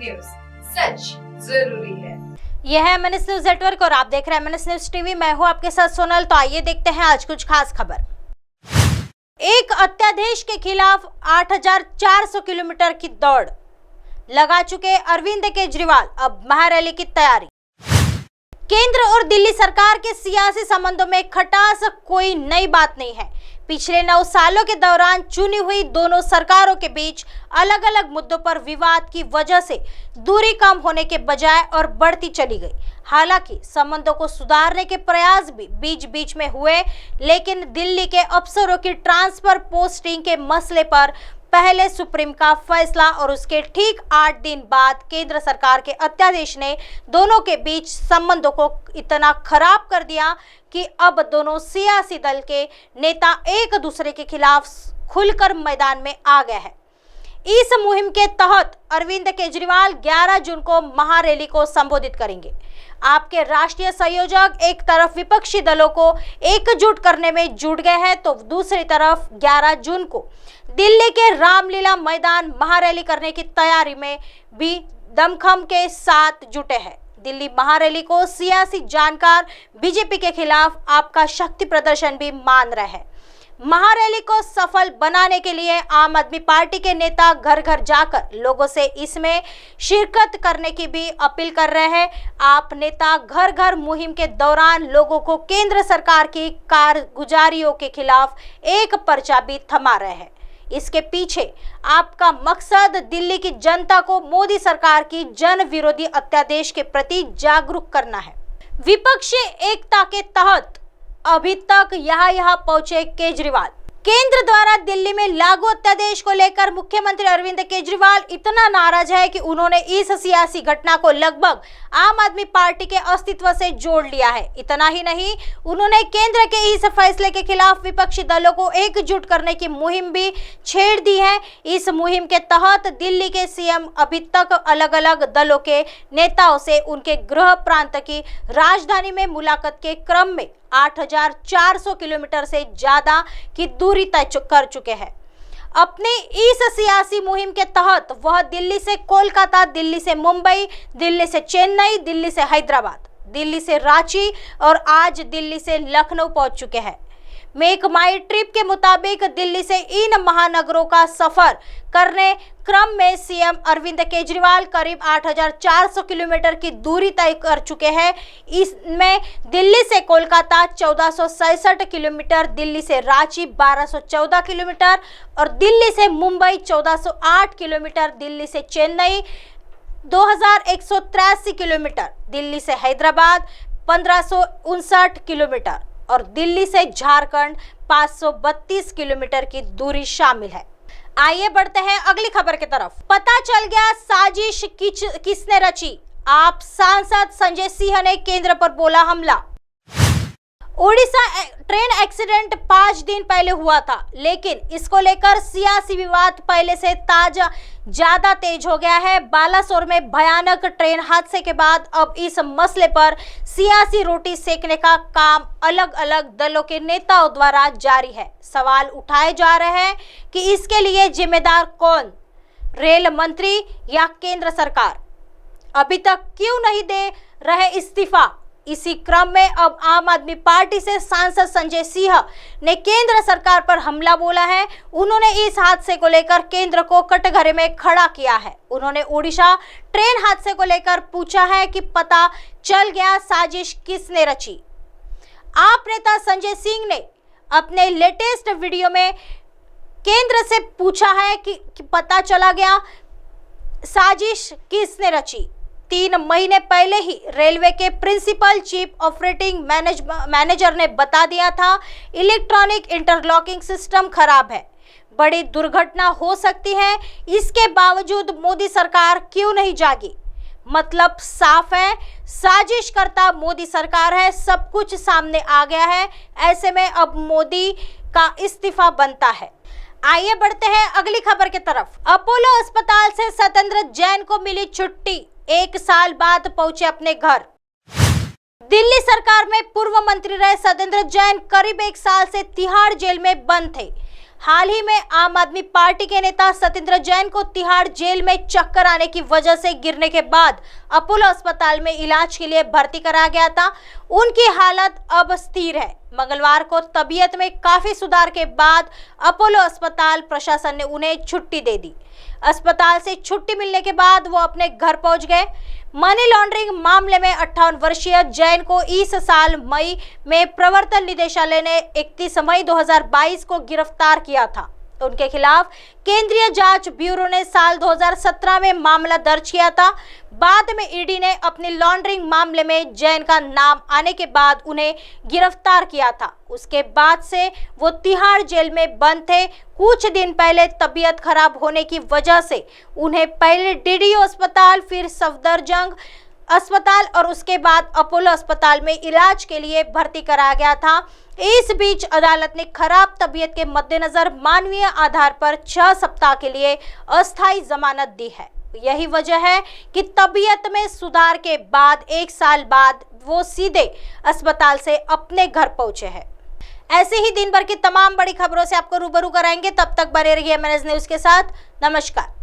News, सच जरूरी है। यह है MNS न्यूज नेटवर्क और आप देख रहे हैं MNS न्यूज टीवी। मैं हूं आपके साथ सोनल। तो आइए देखते हैं आज कुछ खास खबर। एक अध्यादेश के खिलाफ 8,400 किलोमीटर की दौड़ लगा चुके अरविंद केजरीवाल, अब महारैली की तैयारी। केंद्र और दिल्ली सरकार के सियासी संबंधों में खटास कोई नई बात नहीं है। पिछले 9 सालों के दौरान चुनी हुई दोनों सरकारों के बीच अलग अलग मुद्दों पर विवाद की वजह से दूरी कम होने के बजाय और बढ़ती चली गई। हालांकि संबंधों को सुधारने के प्रयास भी बीच बीच में हुए, लेकिन दिल्ली के अफसरों की ट्रांसफर पोस्टिंग के मसले पर पहले सुप्रीम का फैसला और उसके ठीक 8 दिन बाद केंद्र सरकार के अध्यादेश ने दोनों के बीच संबंधों को इतना खराब कर दिया कि अब दोनों सियासी दल के नेता एक दूसरे के खिलाफ खुलकर मैदान में आ गए हैं। इस मुहिम के तहत अरविंद केजरीवाल 11 जून को महारैली को संबोधित करेंगे। आपके राष्ट्रीय संयोजक एक तरफ विपक्षी दलों को एकजुट करने में जुट गए हैं, तो दूसरी तरफ 11 जून को दिल्ली के रामलीला मैदान महारैली करने की तैयारी में भी दमखम के साथ जुटे हैं। दिल्ली महारैली को सियासी जानकार बीजेपी के खिलाफ आपका शक्ति प्रदर्शन भी मान रहे हैं। महारैली को सफल बनाने के लिए आम आदमी पार्टी के नेता घर घर जाकर लोगों से इसमें शिरकत करने की भी अपील कर रहे हैं। आप नेता घर घर मुहिम के दौरान लोगों को केंद्र सरकार की कारगुजारियों के खिलाफ एक पर्चा भी थमा रहे हैं। इसके पीछे आपका मकसद दिल्ली की जनता को मोदी सरकार की जन विरोधी अध्यादेश के प्रति जागरूक करना है। विपक्षी एकता के तहत अभी तक यहाँ पहुंचे केजरीवाल। केंद्र द्वारा दिल्ली में लागू अध्यादेश को लेकर मुख्यमंत्री अरविंद केजरीवाल इतना नाराज है कि उन्होंने इस सियासी घटना को लगभग आम आदमी पार्टी के अस्तित्व से जोड़ लिया है। इतना ही नहीं, उन्होंने केंद्र के इस फैसले के खिलाफ विपक्षी दलों को एकजुट करने की मुहिम भी छेड़ दी है। इस मुहिम के तहत दिल्ली के सीएम अभी तक अलग अलग दलों के नेताओं से उनके गृह प्रांत की राजधानी में मुलाकात के क्रम में 8,400 किलोमीटर से ज्यादा की दूरी तय कर चुके हैं। अपने इस सियासी मुहिम के तहत वह दिल्ली से कोलकाता, दिल्ली से मुंबई, दिल्ली से चेन्नई, दिल्ली से हैदराबाद, दिल्ली से रांची और आज दिल्ली से लखनऊ पहुंच चुके हैं। मेक माई ट्रिप के मुताबिक दिल्ली से इन महानगरों का सफर करने क्रम में सीएम अरविंद केजरीवाल करीब 8,400 किलोमीटर की दूरी तय कर चुके हैं। इसमें दिल्ली से कोलकाता 1467 किलोमीटर, दिल्ली से रांची 1214 किलोमीटर और दिल्ली से मुंबई 1408 किलोमीटर, दिल्ली से चेन्नई 2183 किलोमीटर, दिल्ली से हैदराबाद 1559 किलोमीटर और दिल्ली से झारखंड 532 किलोमीटर की दूरी शामिल है। आइए बढ़ते हैं अगली खबर की तरफ। पता चल गया साजिश किसने रची, आप सांसद संजय सिंह ने केंद्र पर बोला हमला। ओडिशा ट्रेन एक्सीडेंट 5 दिन पहले हुआ था, लेकिन इसको लेकर सियासी विवाद पहले से ज्यादा तेज हो गया है। बालासोर में भयानक ट्रेन हादसे के बाद अब इस मसले पर सियासी रोटी सेकने का काम अलग अलग दलों के नेताओं द्वारा जारी है। सवाल उठाए जा रहे हैं कि इसके लिए जिम्मेदार कौन, रेल मंत्री या केंद्र सरकार? अभी तक क्यों नहीं दे रहे इस्तीफा? इसी क्रम में अब आम आदमी पार्टी से सांसद संजय सिंह ने केंद्र सरकार पर हमला बोला है। उन्होंने इस हादसे को लेकर केंद्र को कटघरे में खड़ा किया है। उन्होंने ओडिशा ट्रेन हादसे को लेकर पूछा है कि पता चल गया साजिश किसने रची। आप नेता संजय सिंह ने अपने लेटेस्ट वीडियो में केंद्र से पूछा है कि पता चला गया साजिश किसने रची। 3 महीने पहले ही रेलवे के प्रिंसिपल चीफ ऑपरेटिंग मैनेजर ने बता दिया था इलेक्ट्रॉनिक इंटरलॉकिंग सिस्टम खराब है, बड़ी दुर्घटना हो सकती है। इसके बावजूद मोदी सरकार क्यों नहीं जागी? मतलब साफ है, साजिशकर्ता मोदी सरकार है। सब कुछ सामने आ गया है। ऐसे में अब मोदी का इस्तीफा बनता है। आइए बढ़ते हैं अगली खबर की तरफ। अपोलो अस्पताल से सत्येंद्र जैन को मिली छुट्टी, 1 साल बाद पहुंचे अपने घर। दिल्ली सरकार में पूर्व मंत्री रहे सत्येंद्र जैन करीब 1 साल से तिहाड़ जेल में बंद थे। हाल ही में आम आदमी पार्टी के नेता सत्येंद्र जैन को तिहाड़ जेल में चक्कर आने की वजह से गिरने के बाद अपोलो अस्पताल में इलाज के लिए भर्ती करा गया था। उनकी हालत अब स्थिर है। मंगलवार को तबीयत में काफी सुधार के बाद अपोलो अस्पताल प्रशासन ने उन्हें छुट्टी दे दी। अस्पताल से छुट्टी मिलने के बाद वो अपने घर पहुंच गए। मनी लॉन्ड्रिंग मामले में 58 वर्षीय जैन को इस साल मई में प्रवर्तन निदेशालय ने 31 मई 2022 को गिरफ्तार किया था। उनके खिलाफ केंद्रीय जांच ब्यूरो ने साल 2017 में मामला दर्ज किया था। बाद में ईडी ने अपनी लॉन्ड्रिंग मामले में जैन का नाम आने के बाद उन्हें गिरफ्तार किया था। उसके बाद से वो तिहाड़ जेल में बंद थे। कुछ दिन पहले तबीयत खराब होने की वजह से उन्हें पहले डीडीयू अस्पताल, फिर सफदरजंग अस्पताल और उसके बाद अपोलो अस्पताल में इलाज के लिए भर्ती कराया गया था। इस बीच अदालत ने खराब तबीयत के मद्देनजर मानवीय आधार पर 6 सप्ताह के लिए अस्थायी जमानत दी है। यही वजह है कि तबीयत में सुधार के बाद 1 साल बाद वो सीधे अस्पताल से अपने घर पहुंचे हैं। ऐसे ही दिन भर की तमाम बड़ी खबरों से आपको रूबरू कराएंगे। तब तक बने रहिए MNS न्यूज के साथ। नमस्कार।